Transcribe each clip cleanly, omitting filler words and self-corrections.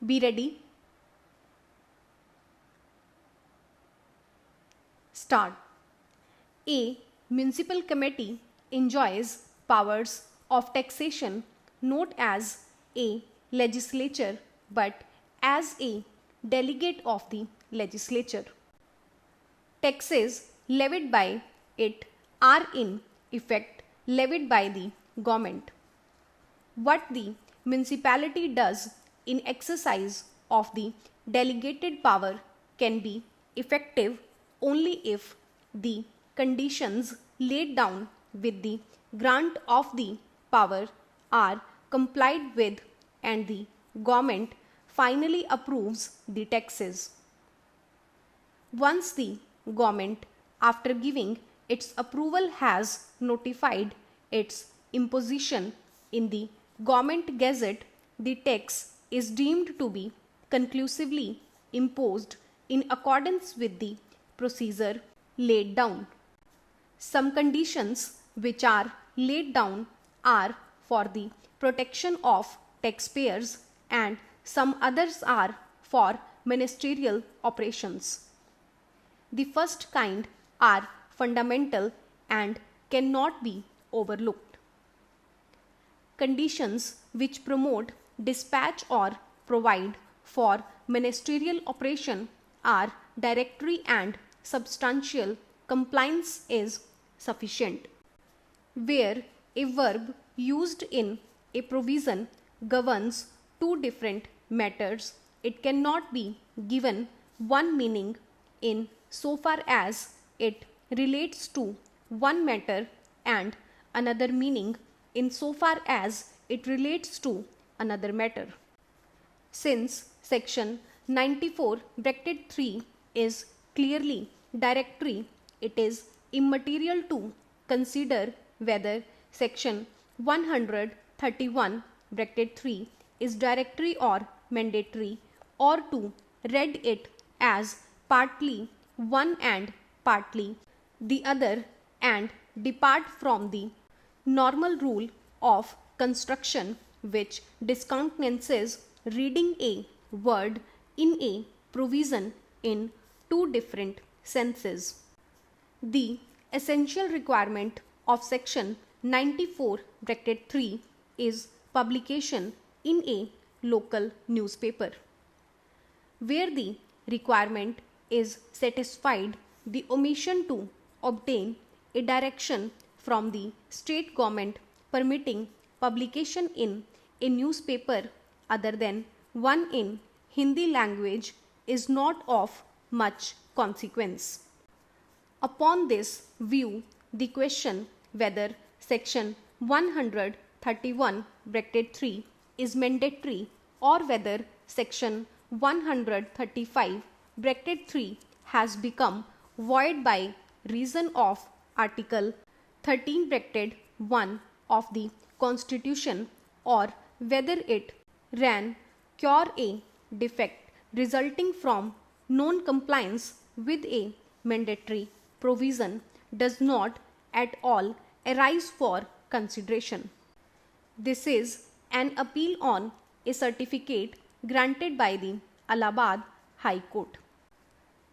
Be ready. Start. A municipal committee enjoys powers of taxation not as a legislature but as a delegate of the legislature. Taxes levied by it are in effect levied by the government. What the municipality does in exercise of the delegated power can be effective only if the conditions laid down with the grant of the power are complied with and the government finally approves the taxes. Once the government, after giving its approval, has notified its imposition in the Government Gazette, the tax is deemed to be conclusively imposed in accordance with the procedure laid down. Some conditions which are laid down are for the protection of taxpayers and some others are for ministerial operations. The first kind are fundamental and cannot be overlooked. Conditions which promote dispatch or provide for ministerial operation are directory and substantial compliance is sufficient. Where a verb used in a provision governs two different matters, it cannot be given one meaning in so far as it relates to one matter and another meaning in so far as it relates to another matter. Since section 94(3) is clearly directory, it is immaterial to consider whether section 131(3) is directory or mandatory, or to read it as partly one and partly the other and depart from the normal rule of construction which discountenances reading a word in a provision in two different senses. The essential requirement of section 94(3) is publication in a local newspaper. Where the requirement is satisfied, the omission to obtain a direction from the state government permitting publication in a newspaper other than one in Hindi language is not of much consequence. Upon this view, the question whether section 131(3) is mandatory or whether section 135(3) has become void by reason of Article 13(1) of the Constitution, or whether it ran cure a defect resulting from non-compliance with a mandatory provision does not at all arise for consideration. This is an appeal on a certificate granted by the Allahabad High Court.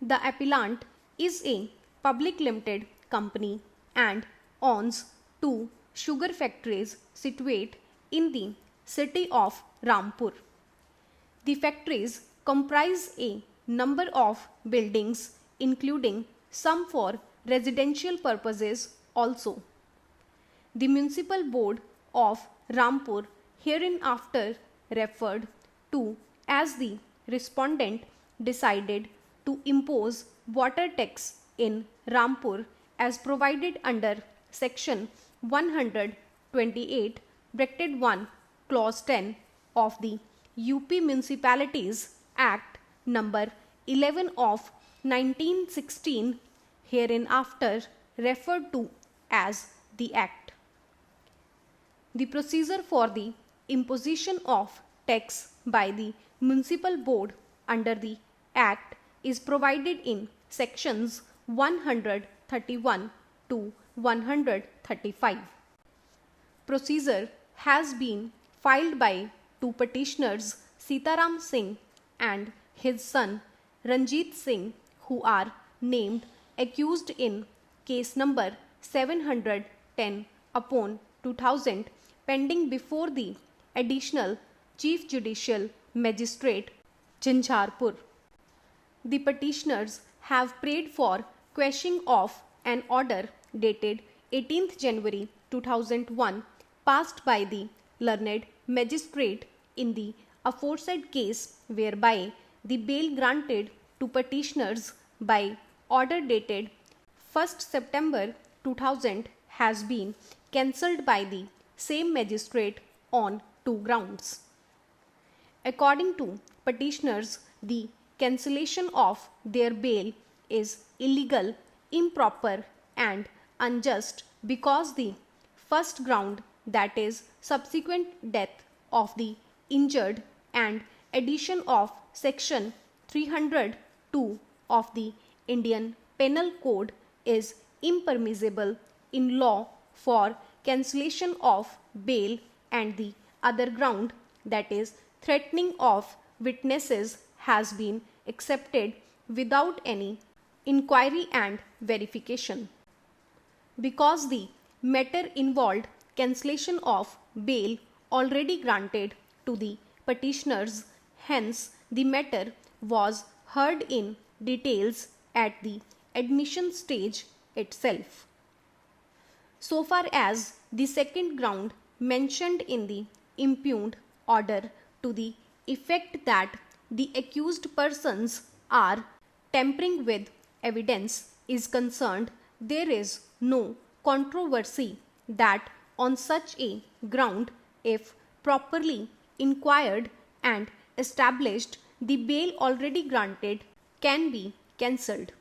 The appellant is a public limited company and owns two sugar factories situate in the city of Rampur. The factories comprise a number of buildings, including some for residential purposes also. The Municipal Board of Rampur, hereinafter referred to as the respondent, decided to impose water tax in Rampur as provided under section 128(1) clause 10 of the UP Municipalities Act number 11 of 1916, hereinafter referred to as the Act. The procedure for the imposition of tax by the Municipal Board under the Act is provided in sections 131 to 135. Procedure has been filed by two petitioners Sitaram Singh and his son Ranjit Singh, who are named accused in case number 710 upon 2000 pending before the Additional Chief Judicial Magistrate, Jhanjharpur. The petitioners have prayed for quashing of an order dated 18th January 2001 passed by the learned magistrate in the aforesaid case, whereby the bail granted to petitioners by order dated 1st September 2000 has been cancelled by the same magistrate on two grounds. According to petitioners, the cancellation of their bail is illegal, improper, and unjust because the first ground, that is, subsequent death of the injured and addition of section 302 of the Indian Penal Code, is impermissible in law for cancellation of bail, and the other ground, that is, threatening of witnesses, has been accepted without any inquiry and verification. Because the matter involved cancellation of bail already granted to the petitioners, hence the matter was heard in details at the admission stage itself. So far as the second ground mentioned in the impugned order, to the effect that the accused persons are tampering with evidence, is concerned, there is no controversy that on such a ground, if properly inquired and established, the bail already granted can be cancelled.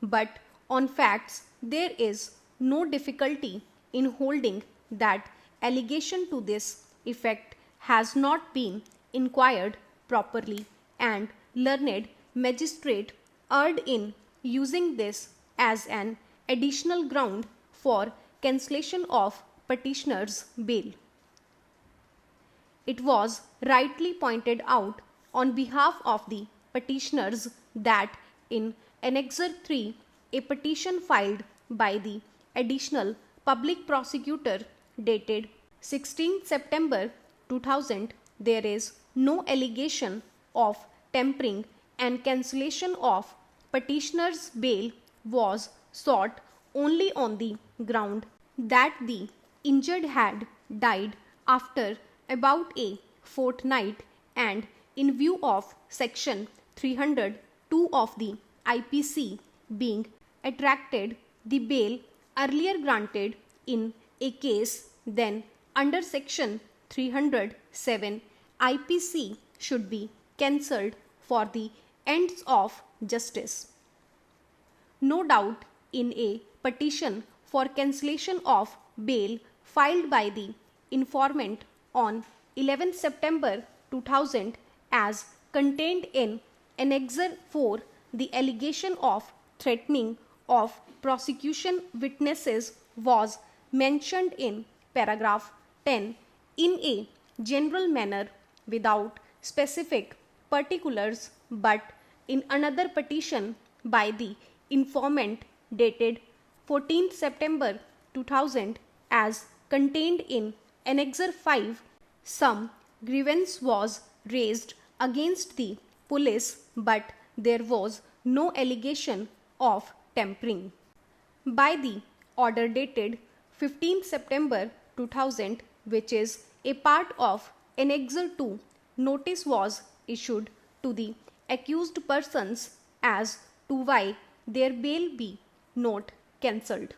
But on facts, there is no difficulty in holding that allegation to this effect has not been inquired properly, and learned magistrate erred in using this as an additional ground for cancellation of petitioner's bail. It was rightly pointed out on behalf of the petitioners that in Annexure 3, a petition filed by the Additional Public Prosecutor dated 16 September 2000, there is no allegation of tampering, and cancellation of petitioner's bail was sought only on the ground that the injured had died after about a fortnight, and in view of section 302 of the IPC being attracted the bail earlier granted in a case, then under section 307 IPC should be cancelled for the ends of justice. No doubt, in a petition for cancellation of bail filed by the informant on 11 September 2000, as contained in Annexure 4, the allegation of threatening of prosecution witnesses was mentioned in paragraph 10 in a general manner without specific particulars, but in another petition by the informant dated 14 September 2000, as contained in Annexure 5, some grievance was raised against the police, but there was no allegation of tampering. By the order dated 15 September 2000, which is a part of Annexure 2, notice was issued to the accused persons as to why their bail be not cancelled.